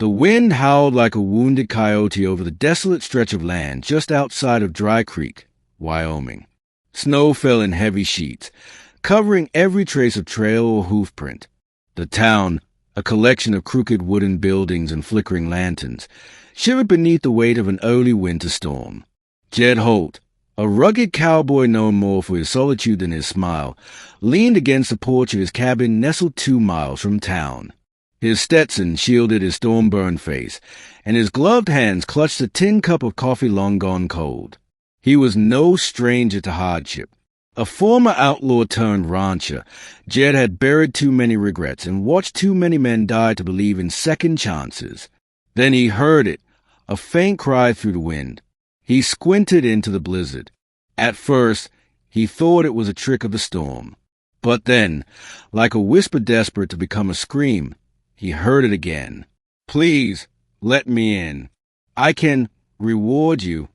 The wind howled like a wounded coyote over the desolate stretch of land just outside of Dry Creek, Wyoming. Snow fell in heavy sheets, covering every trace of trail or hoofprint. The town, a collection of crooked wooden buildings and flickering lanterns, shivered beneath the weight of an early winter storm. Jed Holt, a rugged cowboy known more for his solitude than his smile, leaned against the porch of his cabin nestled 2 miles from town. His Stetson shielded his storm-burned face, and his gloved hands clutched a tin cup of coffee long gone cold. He was no stranger to hardship. A former outlaw-turned-rancher, Jed had buried too many regrets and watched too many men die to believe in second chances. Then he heard it, a faint cry through the wind. He squinted into the blizzard. At first, he thought it was a trick of the storm. But then, like a whisper desperate to become a scream, he heard it again. "Please, let me in. I can reward you."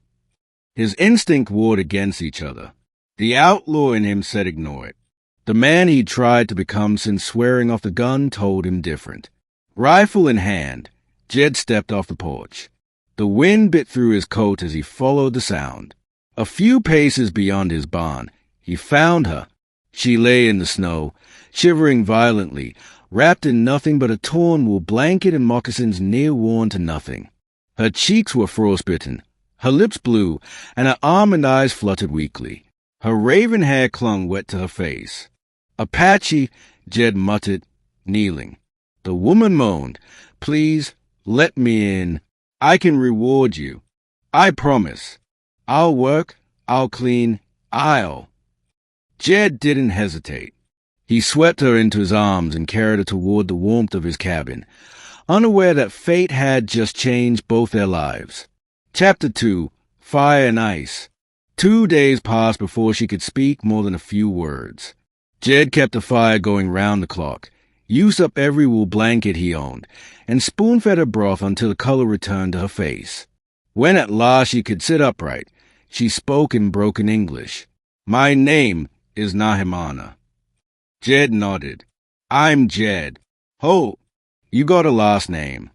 His instinct warred against each other. The outlaw in him said ignore it. The man he'd tried to become since swearing off the gun told him different. Rifle in hand, Jed stepped off the porch. The wind bit through his coat as he followed the sound. A few paces beyond his barn, he found her. She lay in the snow, shivering violently, wrapped in nothing but a torn wool blanket and moccasins near worn to nothing. Her cheeks were frostbitten, her lips blue, and her almond eyes fluttered weakly. Her raven hair clung wet to her face. "Apache," Jed muttered, kneeling. The woman moaned, "Please, let me in. I can reward you. I promise. I'll work, I'll clean, I'll." Jed didn't hesitate. He swept her into his arms and carried her toward the warmth of his cabin, unaware that fate had just changed both their lives. Chapter 2, Fire and Ice. 2 days passed before she could speak more than a few words. Jed kept the fire going round the clock, used up every wool blanket he owned, and spoon-fed her broth until the color returned to her face. When at last she could sit upright, she spoke in broken English. "My name is Nahimana." Jed nodded. "I'm Jed. Holt, you got a last name."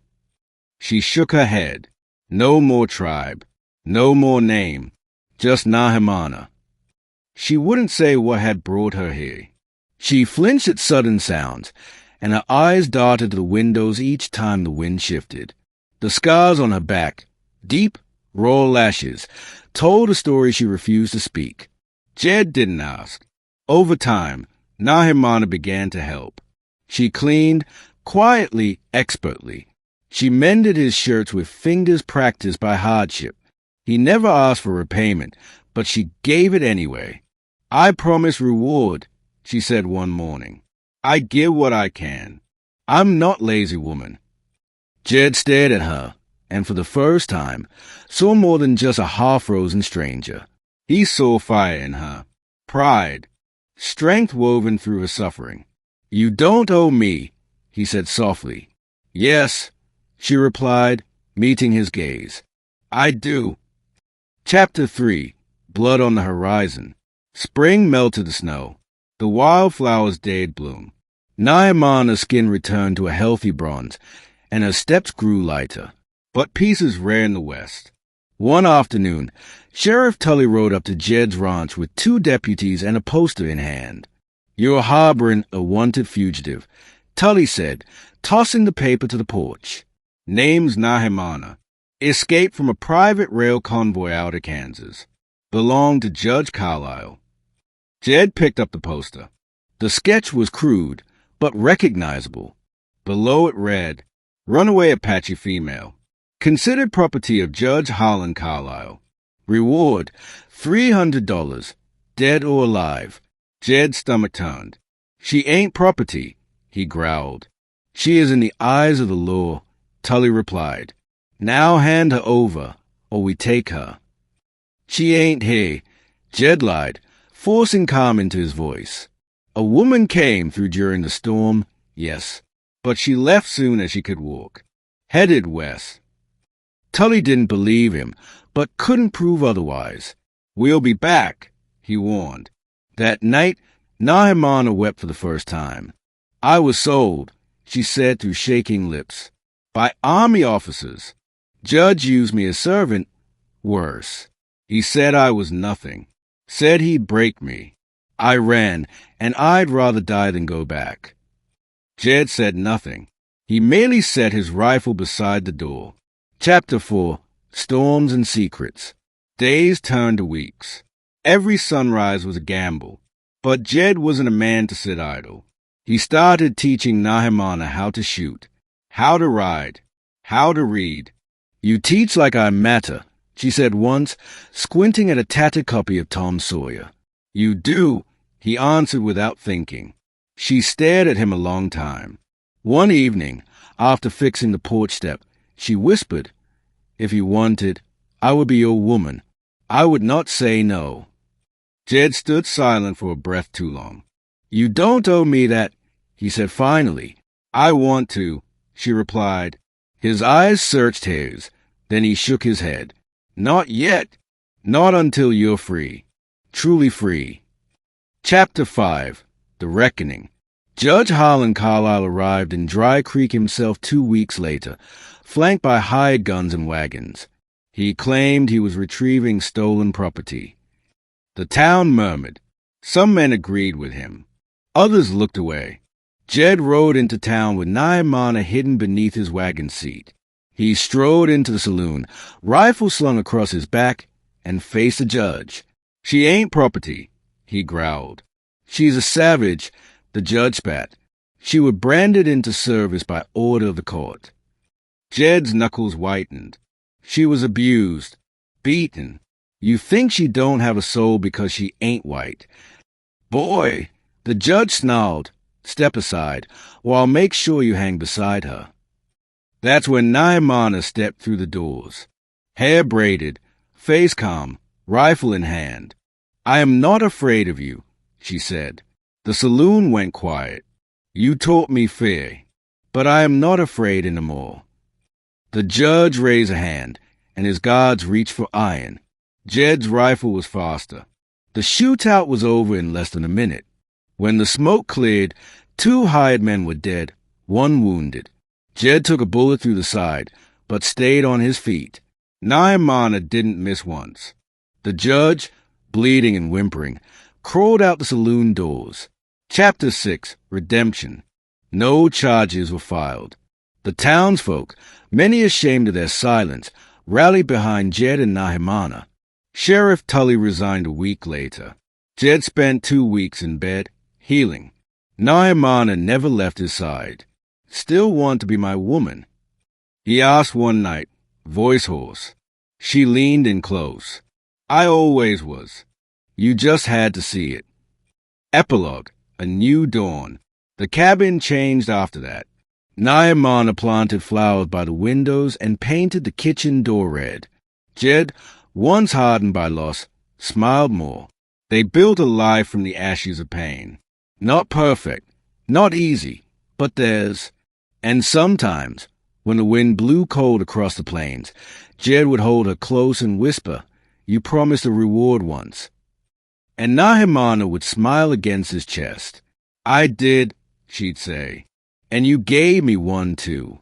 She shook her head. No more tribe. No more name. Just Nahimana. She wouldn't say what had brought her here. She flinched at sudden sounds, and her eyes darted to the windows each time the wind shifted. The scars on her back, deep, raw lashes, told a story she refused to speak. Jed didn't ask. Over time, Nahimana began to help. She cleaned, quietly, expertly. She mended his shirts with fingers practiced by hardship. He never asked for repayment, but she gave it anyway. "I promise reward," she said one morning. "I give what I can. I'm not lazy, woman." Jed stared at her, and for the first time, saw more than just a half-frozen stranger. He saw fire in her, pride, strength woven through her suffering. "You don't owe me," he said softly. "Yes," she replied, meeting his gaze. "I do." Chapter 3, Blood on the Horizon. Spring melted the snow. The wildflowers dared bloom. Nahimana's skin returned to a healthy bronze, and her steps grew lighter. But peace is rare in the West. One afternoon, Sheriff Tully rode up to Jed's ranch with 2 deputies and a poster in hand. "You're harboring a wanted fugitive," Tully said, tossing the paper to the porch. "Name's Nahimana. Escaped from a private rail convoy out of Kansas. Belonged to Judge Carlisle." Jed picked up the poster. The sketch was crude, but recognizable. Below it read, "Runaway Apache female. Considered property of Judge Harlan Carlisle. Reward, $300, dead or alive." Jed's stomach turned. "She ain't property," he growled. "She is in the eyes of the law," Tully replied. "Now hand her over, or we take her." "She ain't here," Jed lied, forcing calm into his voice. "A woman came through during the storm, yes, but she left soon as she could walk. Headed west." Tully didn't believe him, but couldn't prove otherwise. "We'll be back," he warned. That night, Nahimana wept for the first time. "I was sold," she said through shaking lips. By army officers. Judge used me as servant. Worse. He said I was nothing. Said he'd break me. I ran, and I'd rather die than go back. Jed said nothing. He merely set his rifle beside the door. Chapter 4. Storms and Secrets. Days turned to weeks. Every sunrise was a gamble. But Jed wasn't a man to sit idle. He started teaching Nahimana how to shoot, how to ride, how to read. "You teach like I matter," she said once, squinting at a tattered copy of Tom Sawyer. "You do," he answered without thinking. She stared at him a long time. One evening, after fixing the porch step, she whispered, "If you wanted, I would be your woman. I would not say no." Jed stood silent for a breath too long. "You don't owe me that," he said finally. "I want to," she replied. His eyes searched hers. Then he shook his head. "Not yet. Not until you're free. Truly free." Chapter 5. The Reckoning. Judge Harlan Carlisle arrived in Dry Creek himself 2 weeks later, flanked by hired guns and wagons. He claimed he was retrieving stolen property. The town murmured. Some men agreed with him. Others looked away. Jed rode into town with Nahimana hidden beneath his wagon seat. He strode into the saloon, rifle slung across his back, and faced the judge. "She ain't property," he growled. "She's a savage," the judge spat. "She was branded into service by order of the court." Jed's knuckles whitened. "She was abused, beaten. You think she don't have a soul because she ain't white." "Boy," the judge snarled, "step aside, or I'll make sure you hang beside her." That's when Nahimana stepped through the doors. Hair braided, face calm, rifle in hand. "I am not afraid of you," she said. The saloon went quiet. "You taught me fear, but I am not afraid anymore." The judge raised a hand, and his guards reached for iron. Jed's rifle was faster. The shootout was over in less than a minute. When the smoke cleared, 2 hired men were dead, 1 wounded. Jed took a bullet through the side, but stayed on his feet. Nahimana didn't miss once. The judge, bleeding and whimpering, crawled out the saloon doors. Chapter 6. Redemption. No charges were filed. The townsfolk, many ashamed of their silence, rallied behind Jed and Nahimana. Sheriff Tully resigned a week later. Jed spent 2 weeks in bed, healing. Nahimana never left his side. "Still want to be my woman?" he asked one night, voice hoarse. She leaned in close. "I always was. You just had to see it." Epilogue. A new dawn. The cabin changed after that. Nahimana planted flowers by the windows and painted the kitchen door red. Jed, once hardened by loss, smiled more. They built a life from the ashes of pain. Not perfect, not easy, but theirs. And sometimes, when the wind blew cold across the plains, Jed would hold her close and whisper, "You promised a reward once." And Nahimana would smile against his chest. "I did," she'd say, "and you gave me one too."